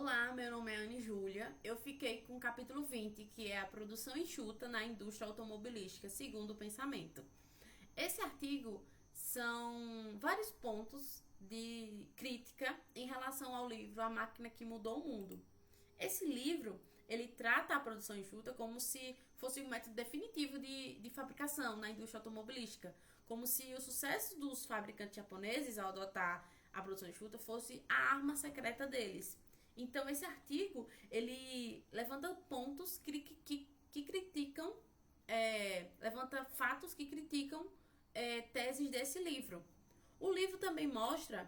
Olá, meu nome é Anne Júlia. Eu fiquei com o capítulo 20, que é a produção enxuta na indústria automobilística, segundo o pensamento. Esse artigo são vários pontos de crítica em relação ao livro A Máquina que Mudou o Mundo. Esse livro, ele trata a produção enxuta como se fosse um método definitivo de fabricação na indústria automobilística, como se o sucesso dos fabricantes japoneses ao adotar a produção enxuta fosse a arma secreta deles. Então, esse artigo, ele levanta pontos que criticam, levanta fatos que criticam teses desse livro. O livro também mostra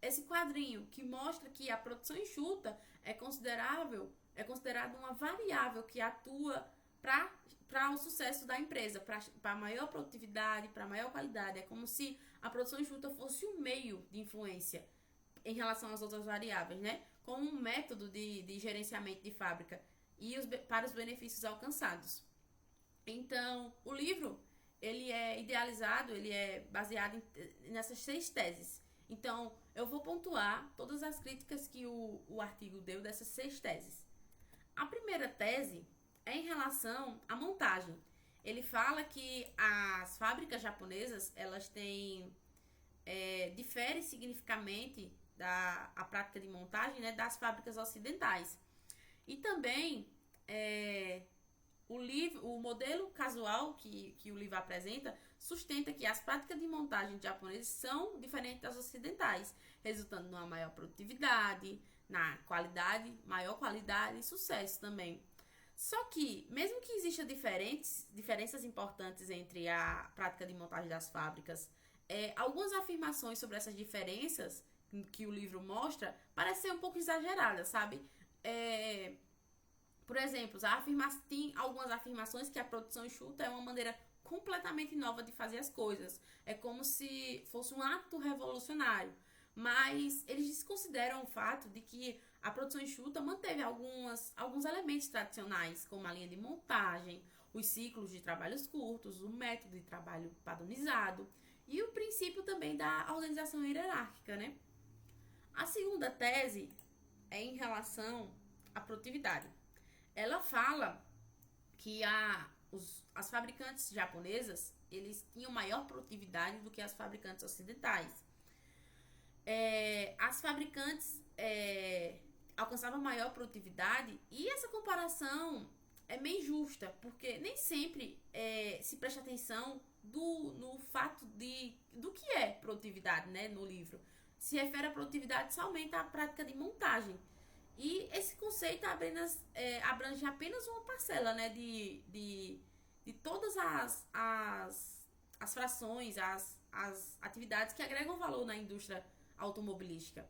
esse quadrinho que mostra que a produção enxuta é considerada uma variável que atua para o sucesso da empresa, para maior produtividade, para maior qualidade. É como se a produção enxuta fosse um meio de influência em relação às outras variáveis, né? Como um método de gerenciamento de fábrica e para os benefícios alcançados. Então, o livro, ele é idealizado, ele é baseado nessas 6 teses. Então, eu vou pontuar todas as críticas que o artigo deu dessas 6 teses. A primeira tese é em relação à montagem. Ele fala que as fábricas japonesas, elas têm difere significativamente a prática de montagem, né, das fábricas ocidentais. E também o modelo casual que o livro apresenta sustenta que as práticas de montagem japonesas são diferentes das ocidentais, resultando numa maior produtividade, na qualidade, maior qualidade e sucesso também. Só que, mesmo que existam diferenças importantes entre a prática de montagem das fábricas, algumas afirmações sobre essas diferenças que o livro mostra parecem ser um pouco exageradas, sabe? Por exemplo, tem algumas afirmações que a produção enxuta é uma maneira completamente nova de fazer as coisas. É como se fosse um ato revolucionário. Mas eles desconsideram o fato de que a produção enxuta manteve alguns elementos tradicionais, como a linha de montagem, os ciclos de trabalhos curtos, o método de trabalho padronizado e o princípio também da organização hierárquica, né? A segunda tese é em relação à produtividade. Ela fala que as fabricantes japonesas, eles tinham maior produtividade do que as fabricantes ocidentais. As fabricantes alcançavam maior produtividade e essa comparação é meio injusta, porque nem sempre se presta atenção no fato do que é produtividade, né, no livro. Se refere à produtividade somente à prática de montagem. E esse conceito abrange apenas uma parcela, né, de todas as frações, as atividades que agregam valor na indústria automobilística.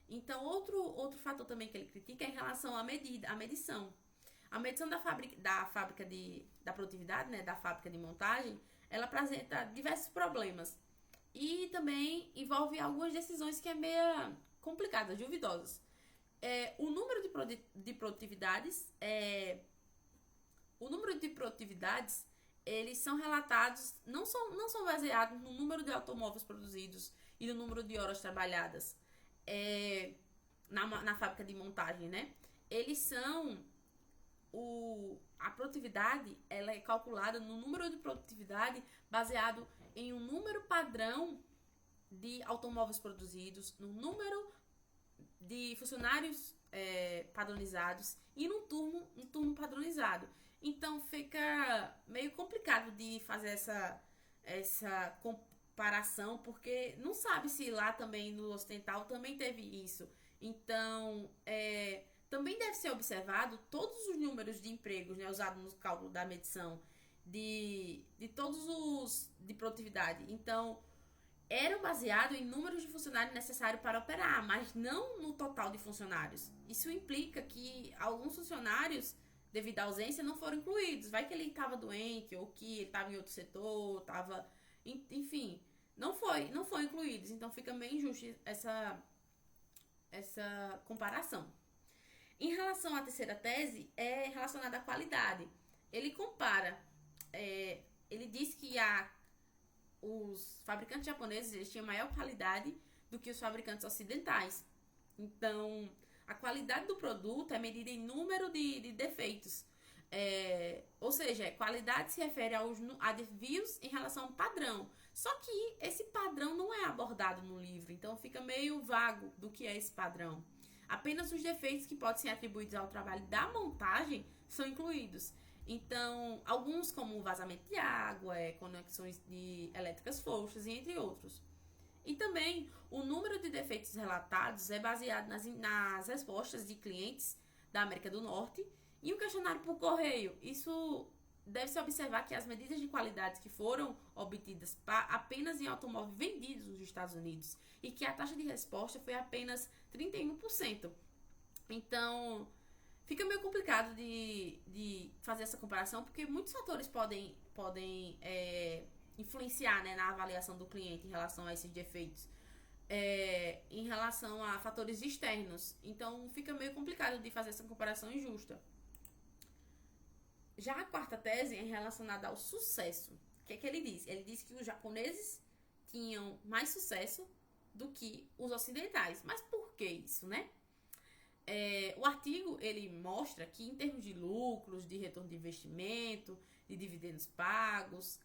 Então, outro fator também que ele critica é em relação à medição. A medição da produtividade, né, da fábrica de montagem, ela apresenta diversos problemas. E também envolve algumas decisões que é meio complicadas, duvidosas. O número de produtividades, eles são relatados, não são baseados no número de automóveis produzidos e no número de horas trabalhadas na fábrica de montagem, né? Eles são a produtividade, ela é calculada no número de produtividade baseado em um número padrão de automóveis produzidos, no número de funcionários padronizados e num turno padronizado. Então fica meio complicado de fazer essa comparação, porque não sabe se lá também no ocidental também teve isso. Então também deve ser observado todos os números de empregos, né, usados no cálculo da medição de todos os de produtividade. Então eram baseados em números de funcionários necessários para operar, mas não no total de funcionários. Isso implica que alguns funcionários, devido à ausência, não foram incluídos. Vai que ele estava doente ou que ele estava em outro setor, enfim, não foi incluídos. Então fica meio injusto essa comparação. Em relação à terceira tese, é relacionada à qualidade. Ele compara, ele diz que os fabricantes japoneses, eles tinham maior qualidade do que os fabricantes ocidentais. Então, a qualidade do produto é medida em número de defeitos. Ou seja, qualidade se refere a desvios em relação ao padrão. Só que esse padrão não é abordado no livro, então fica meio vago do que é esse padrão. Apenas os defeitos que podem ser atribuídos ao trabalho da montagem são incluídos. Então, alguns como vazamento de água, conexões de elétricas frouxas, entre outros. E também o número de defeitos relatados é baseado nas respostas de clientes da América do Norte e um questionário por correio. Isso deve-se observar que as medidas de qualidade que foram obtidas apenas em automóveis vendidos nos Estados Unidos e que a taxa de resposta foi apenas 31%. Então, fica meio complicado de fazer essa comparação porque muitos fatores podem influenciar, né, na avaliação do cliente em relação a esses defeitos. Em relação a fatores externos. Então, fica meio complicado de fazer essa comparação injusta. Já a quarta tese é relacionada ao sucesso. O que é que ele diz? Ele diz que os japoneses tinham mais sucesso do que os ocidentais. Mas por que isso, né? O artigo, ele mostra que em termos de lucros, de retorno de investimento, de dividendos pagos,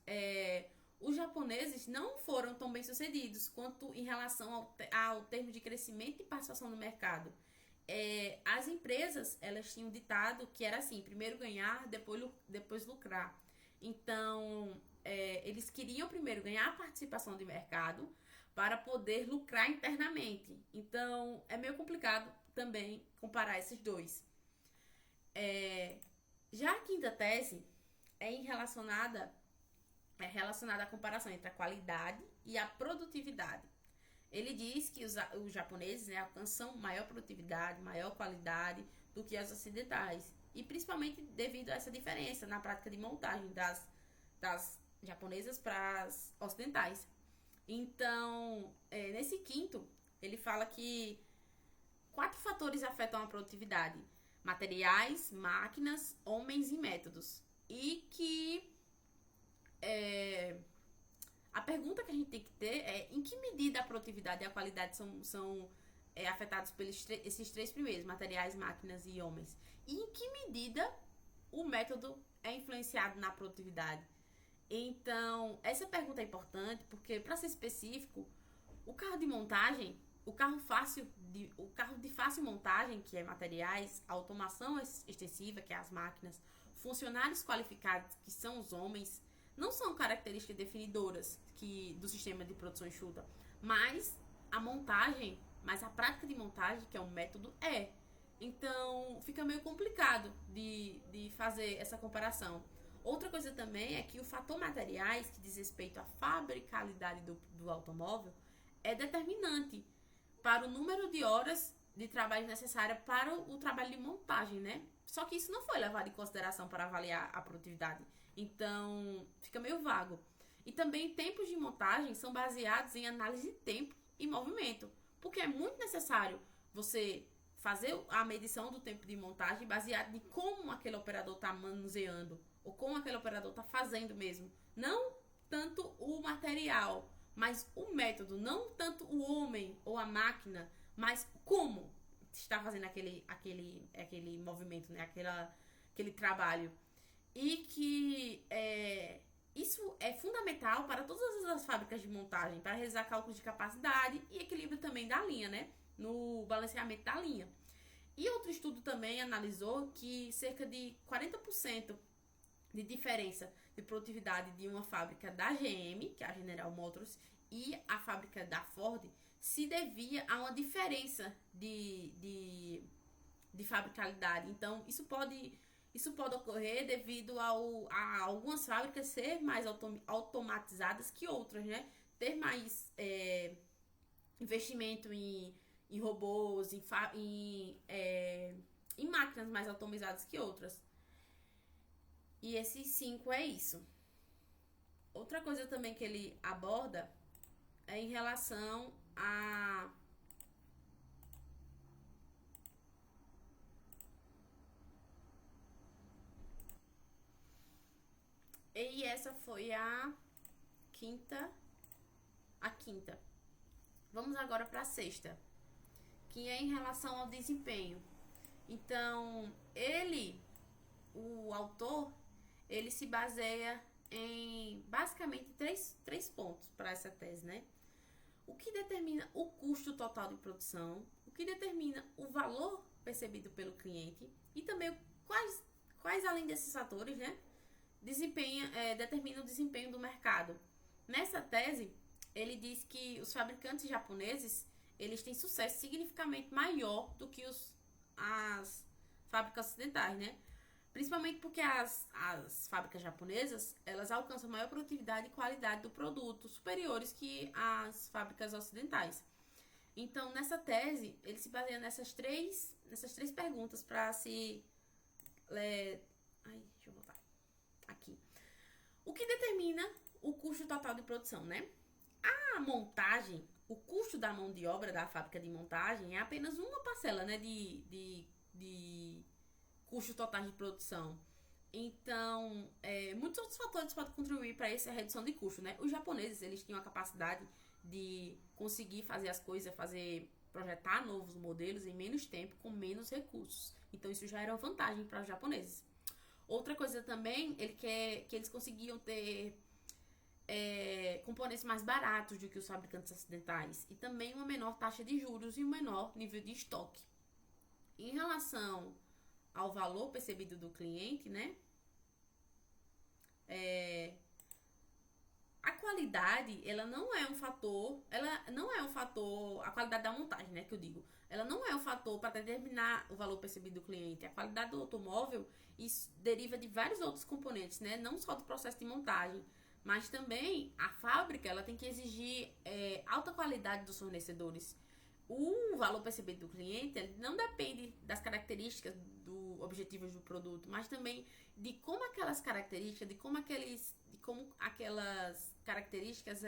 os japoneses não foram tão bem sucedidos quanto em relação ao termo de crescimento e participação no mercado. As empresas, elas tinham ditado que era assim, primeiro ganhar, depois lucrar. Então, eles queriam primeiro ganhar a participação de mercado para poder lucrar internamente. Então, é meio complicado também comparar esses dois. Já a quinta tese é relacionada à comparação entre a qualidade e a produtividade. Ele diz que os japoneses, né, alcançam maior produtividade, maior qualidade do que os ocidentais. E principalmente devido a essa diferença na prática de montagem das japonesas para as ocidentais. Então, nesse quinto, ele fala que 4 fatores afetam a produtividade: materiais, máquinas, homens e métodos. E que a pergunta que a gente tem que ter é em que medida a produtividade e a qualidade são afetados pelos esses 3 primeiros, materiais, máquinas e homens. E em que medida o método é influenciado na produtividade. Então, essa pergunta é importante porque, para ser específico, o carro de montagem, o carro de fácil montagem, que é materiais, a automação extensiva, que é as máquinas, funcionários qualificados, que são os homens, não são características definidoras do sistema de produção enxuta, mas a prática de montagem, que é um método, Então, fica meio complicado de fazer essa comparação. Outra coisa também é que o fator materiais, que diz respeito à fabricabilidade do automóvel, é determinante para o número de horas de trabalho necessária para o trabalho de montagem, né? Só que isso não foi levado em consideração para avaliar a produtividade. Então, fica meio vago. E também tempos de montagem são baseados em análise de tempo e movimento, porque é muito necessário você fazer a medição do tempo de montagem baseado em como aquele operador está manuseando ou como aquele operador está fazendo mesmo. Não tanto o material, mas o método. Não tanto o homem ou a máquina, mas como está fazendo aquele movimento, né? Aquele trabalho. E que isso é fundamental para todas as fábricas de montagem, para realizar cálculos de capacidade e equilíbrio também da linha, né? No balanceamento da linha. E outro estudo também analisou que cerca de 40% de diferença de produtividade de uma fábrica da GM, que é a General Motors, e a fábrica da Ford, se devia a uma diferença de fabricabilidade. Então, isso pode ocorrer devido a algumas fábricas ser mais automatizadas que outras, né? Ter mais investimento em robôs, em máquinas mais automatizadas que outras. E esses 5 é isso. Outra coisa também que ele aborda é em relação a e essa foi a quinta. Vamos agora para a sexta, que é em relação ao desempenho. Então, o autor, ele se baseia em basicamente três pontos para essa tese, né? O que determina o custo total de produção, o que determina o valor percebido pelo cliente e também quais além desses fatores, né, determina o desempenho do mercado. Nessa tese, ele diz que os fabricantes japoneses, eles têm sucesso significativamente maior do que as fábricas ocidentais, né? Principalmente porque as fábricas japonesas, elas alcançam maior produtividade e qualidade do produto, superiores que as fábricas ocidentais. Então, nessa tese, ele se baseia nessas três perguntas para se... deixa eu voltar. Aqui. O que determina o custo total de produção, né? A montagem, o custo da mão de obra da fábrica de montagem é apenas uma parcela, né, de custo total de produção. Então, muitos outros fatores podem contribuir para essa redução de custo, né? Os japoneses, eles tinham a capacidade de conseguir fazer as coisas, projetar novos modelos em menos tempo, com menos recursos. Então, isso já era uma vantagem para os japoneses. Outra coisa também, que eles conseguiam ter componentes mais baratos do que os fabricantes ocidentais e também uma menor taxa de juros e um menor nível de estoque. Em relação ao valor percebido do cliente, né? A qualidade, ela não é um fator, a qualidade da montagem, né, que eu digo, ela não é um fator para determinar o valor percebido do cliente. A qualidade do automóvel, isso deriva de vários outros componentes, né, não só do processo de montagem, mas também a fábrica, ela tem que exigir alta qualidade dos fornecedores. O valor percebido do cliente, ele não depende das características objetivos do produto, mas também de como aquelas características, de como aquelas características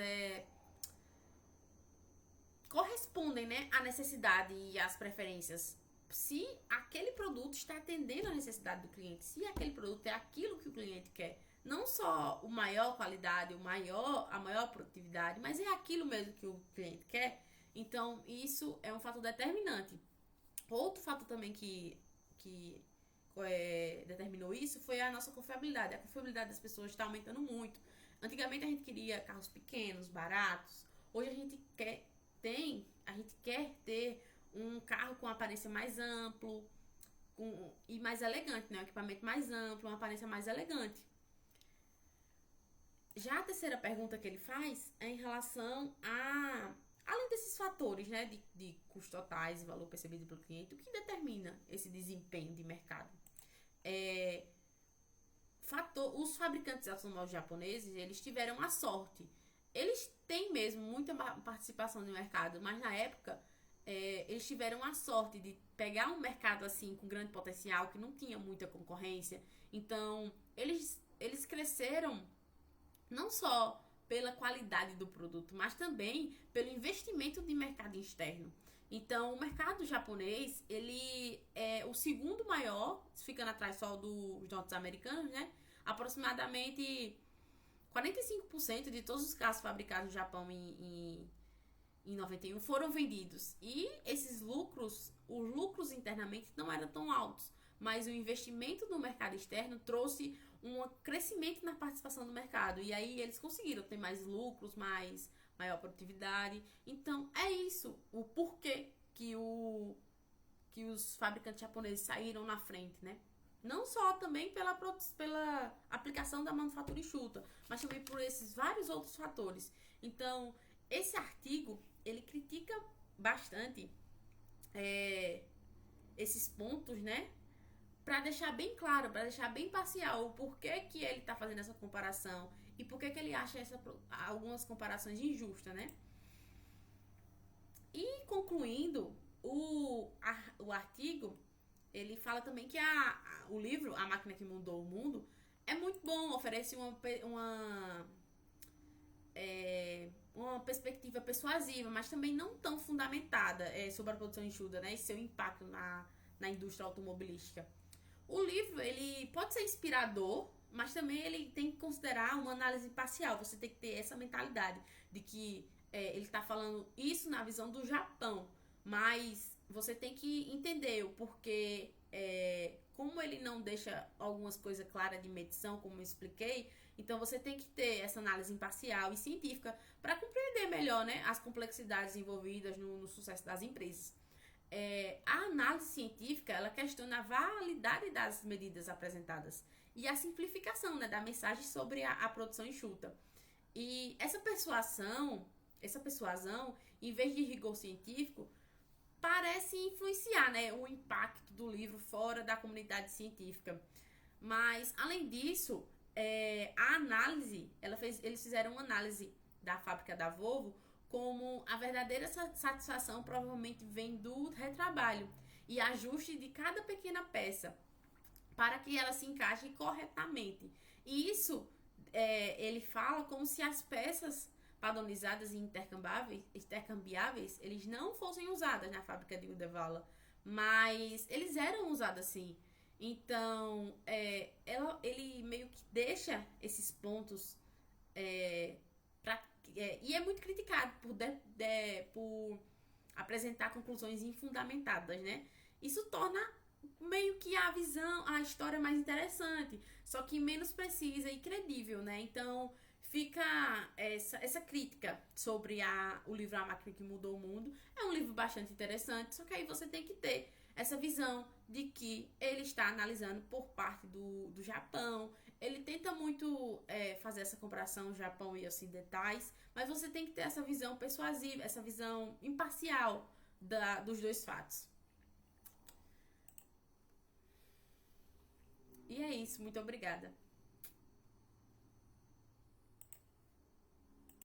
correspondem, né, à necessidade e às preferências. Se aquele produto está atendendo à necessidade do cliente, se aquele produto é aquilo que o cliente quer, não só a maior qualidade, a maior produtividade, mas é aquilo mesmo que o cliente quer. Então, isso é um fator determinante. Outro fator também que determinou isso foi a nossa confiabilidade. A confiabilidade das pessoas está aumentando muito. Antigamente a gente queria carros pequenos, baratos. Hoje a gente quer ter um carro com aparência mais amplo e mais elegante, né? Um equipamento mais amplo, uma aparência mais elegante. Já a terceira pergunta que ele faz é em relação além desses fatores, né, de custos totais e valor percebido pelo cliente, o que determina esse desempenho de mercado? Os fabricantes de automóveis japoneses, eles tiveram a sorte. Eles têm mesmo muita participação no mercado, mas na época eles tiveram a sorte de pegar um mercado assim com grande potencial, que não tinha muita concorrência. Então, eles cresceram não só pela qualidade do produto, mas também pelo investimento de mercado externo. Então, o mercado japonês, ele é o segundo maior, ficando atrás só dos norte-americanos, né? Aproximadamente 45% de todos os carros fabricados no Japão em 91 foram vendidos. E os lucros internamente não eram tão altos, mas o investimento no mercado externo trouxe um crescimento na participação do mercado. E aí eles conseguiram ter mais lucros, maior produtividade. Então, é isso o porquê que os fabricantes japoneses saíram na frente, né? Não só também pela aplicação da manufatura enxuta, mas também por esses vários outros fatores. Então, esse artigo, ele critica bastante esses pontos, né? Para deixar bem claro, para deixar bem parcial o porquê que ele está fazendo essa comparação e porquê que ele acha algumas comparações injustas, né? E concluindo, o artigo, ele fala também que o livro A Máquina que Mudou o Mundo é muito bom, oferece uma perspectiva persuasiva, mas também não tão fundamentada sobre a produção enxuta, né, e seu impacto na indústria automobilística. O livro, ele pode ser inspirador, mas também ele tem que considerar uma análise parcial. Você tem que ter essa mentalidade de que ele está falando isso na visão do Japão, mas você tem que entender o porquê, como ele não deixa algumas coisas claras de medição, como eu expliquei, então você tem que ter essa análise imparcial e científica para compreender melhor, né, as complexidades envolvidas no sucesso das empresas. A análise científica, ela questiona a validade das medidas apresentadas e a simplificação, né, da mensagem sobre a produção enxuta. E essa persuasão, em vez de rigor científico, parece influenciar, né, o impacto do livro fora da comunidade científica. Mas, além disso, a análise, eles fizeram uma análise da fábrica da Volvo como a verdadeira satisfação provavelmente vem do retrabalho e ajuste de cada pequena peça para que ela se encaixe corretamente. E isso, ele fala como se as peças padronizadas e intercambiáveis, eles não fossem usadas na fábrica de Uddevalla, mas eles eram usados assim. Então, ele meio que deixa esses pontos, e é muito criticado por apresentar conclusões infundamentadas, né? Isso torna meio que a história mais interessante, só que menos precisa e credível, né? Então fica essa crítica sobre o livro A Máquina que Mudou o Mundo. É um livro bastante interessante, só que aí você tem que ter essa visão de que ele está analisando por parte do Japão. Ele tenta muito fazer essa comparação Japão e ocidentais, mas você tem que ter essa visão persuasiva, essa visão imparcial dos dois fatos. E é isso, muito obrigada.